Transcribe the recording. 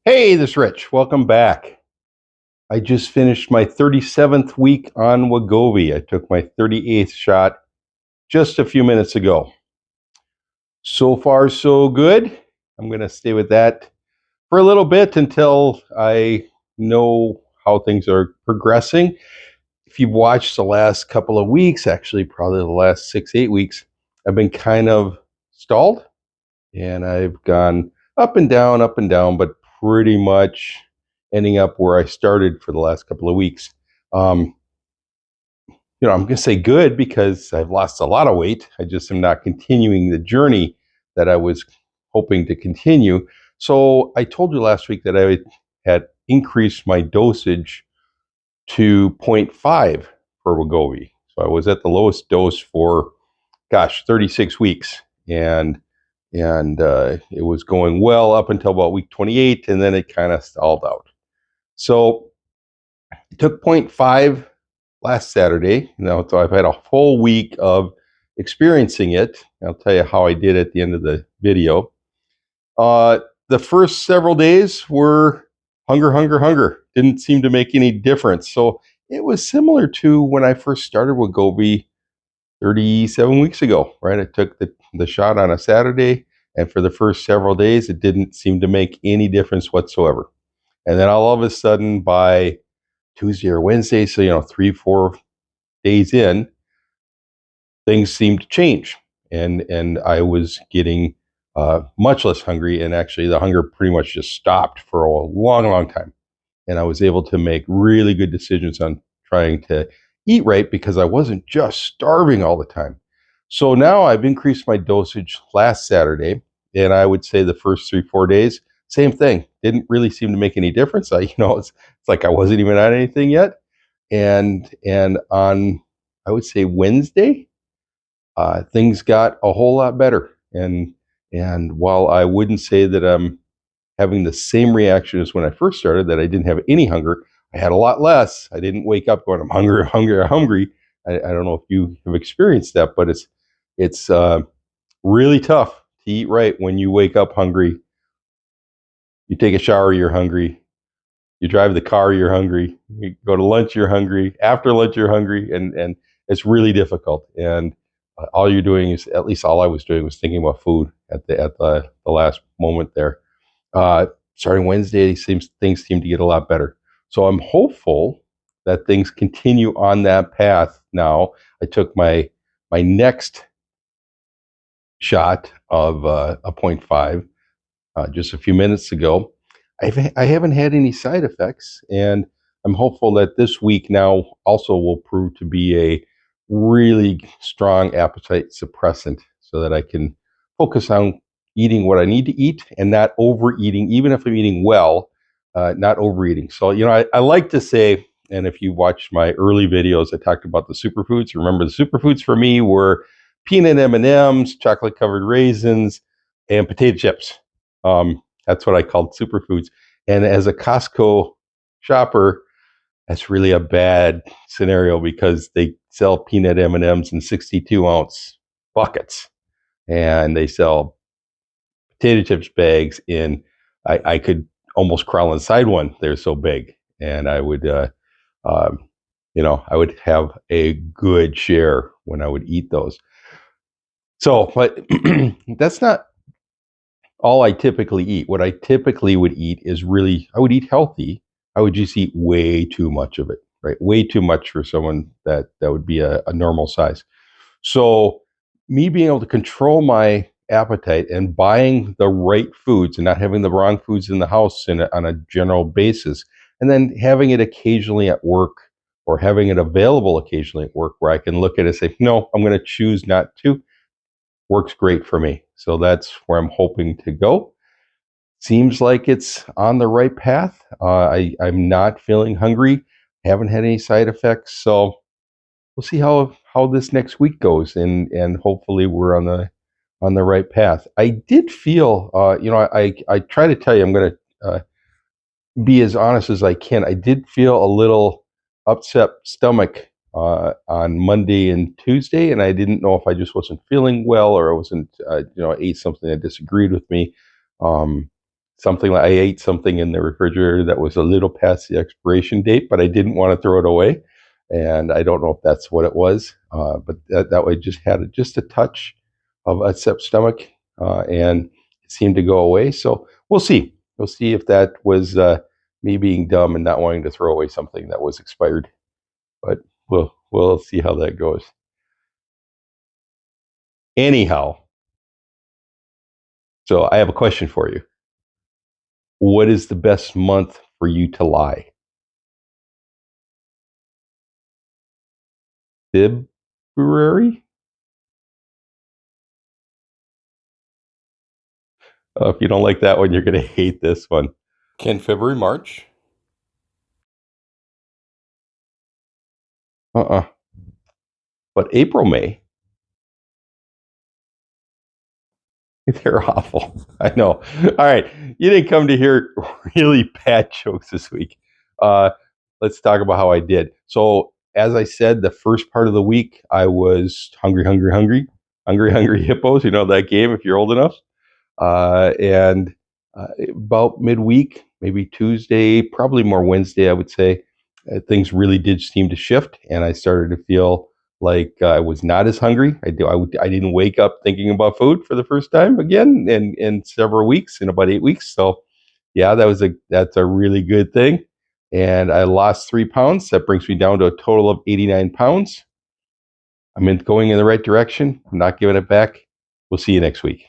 Hey, this is Rich. Welcome back. I just finished my 37th week on Wegovy. I took my 38th shot just a few minutes ago. So far, so good. I'm going to stay with that for a little bit until I know how things are progressing. If you've watched the last couple of weeks, actually, probably the last 6, 8 weeks, I've been kind of stalled and I've gone up and down, but pretty much ending up where I started for the last couple of weeks. Um, I'm going to say good because I've lost a lot of weight. I just am not continuing the journey that I was hoping to continue. So I told you last week that I had increased my dosage to zero point 0.5 for Wegovy. So I was at the lowest dose for, 36 weeks. And it was going well up until about week 28, and then it kind of stalled out. So it took zero point 0.5 last Saturday. So I've had a full week of experiencing it. I'll tell you how I did at the end of the video. The first several days were hunger, hunger, hunger. Didn't seem to make any difference. So it was similar to when I first started with Wegovy 37 weeks ago, right? I took the shot on a Saturday, and for the first several days, it didn't seem to make any difference whatsoever. And then all of a sudden, by Tuesday or Wednesday, so 3, 4 days in, things seemed to change, and I was getting much less hungry, and actually, the hunger pretty much just stopped for a long, long time. And I was able to make really good decisions on trying to eat right because I wasn't just starving all the time. So now I've increased my dosage last Saturday, and I would say the first 3, 4 days, same thing. Didn't really seem to make any difference. It's like I wasn't even on anything yet. And on, I would say, Wednesday, things got a whole lot better. And while I wouldn't say that I'm having the same reaction as when I first started, that I didn't have any hunger, I had a lot less. I didn't wake up going, I'm hungry, hungry, hungry. I don't know if you have experienced that, but it's really tough to eat right when you wake up hungry. You take a shower, you're hungry. You drive the car, you're hungry. You go to lunch, you're hungry. After lunch, you're hungry, and it's really difficult. And all you're doing is, at least all I was doing, was thinking about food at the last moment there. Starting Wednesday, things seem to get a lot better. So I'm hopeful that things continue on that path now. I took my next shot of a 0.5 just a few minutes ago. I haven't had any side effects, and I'm hopeful that this week now also will prove to be a really strong appetite suppressant so that I can focus on eating what I need to eat and not overeating, even if I'm eating well, not overeating. So, I like to say, and if you watched my early videos, I talked about the superfoods. Remember, the superfoods for me were peanut M&Ms, chocolate-covered raisins, and potato chips. That's what I called superfoods. And as a Costco shopper, that's really a bad scenario because they sell peanut M&Ms in 62-ounce buckets, and they sell potato chips bags in, I could almost crawl inside one. They're so big, and I would, I would have a good share when I would eat those. So, but that's not all I typically eat. What I typically would eat is I would eat healthy. I would just eat way too much of it, right? Way too much for someone that would be a normal size. So me being able to control my appetite and buying the right foods and not having the wrong foods in the house on a general basis, and then having it occasionally at work or having it available occasionally at work where I can look at it and say, no, I'm going to choose not to, works great for me. So that's where I'm hoping to go. Seems like it's on the right path. I'm not feeling hungry. Haven't had any side effects. So we'll see how this next week goes, and hopefully we're on the right path. I did feel, I try to tell you, I'm going to be as honest as I can. I did feel a little upset stomach on Monday and Tuesday, and I didn't know if I just wasn't feeling well or I wasn't, I ate something that disagreed with me. something like I ate something in the refrigerator that was a little past the expiration date, but I didn't want to throw it away. And I don't know if that's what it was, but that way just had just a touch of upset stomach, and it seemed to go away. So we'll see. We'll see if that was me being dumb and not wanting to throw away something that was expired. But we'll see how that goes. Anyhow, so I have a question for you. What is the best month for you to lie? February? If you don't like that one, you're going to hate this one. Can February, March? But April, May? They're awful. I know. All right. You didn't come to hear really bad jokes this week. Let's talk about how I did. So, as I said, the first part of the week, I was hungry, hungry hippos. You know that game if you're old enough. And about midweek, maybe Tuesday, probably more Wednesday, I would say, things really did seem to shift, and I started to feel like I was not as hungry. I didn't wake up thinking about food for the first time again in several weeks, in about 8 weeks. So, yeah, that's a really good thing. And I lost 3 pounds. That brings me down to a total of 89 pounds. I'm going in the right direction. I'm not giving it back. We'll see you next week.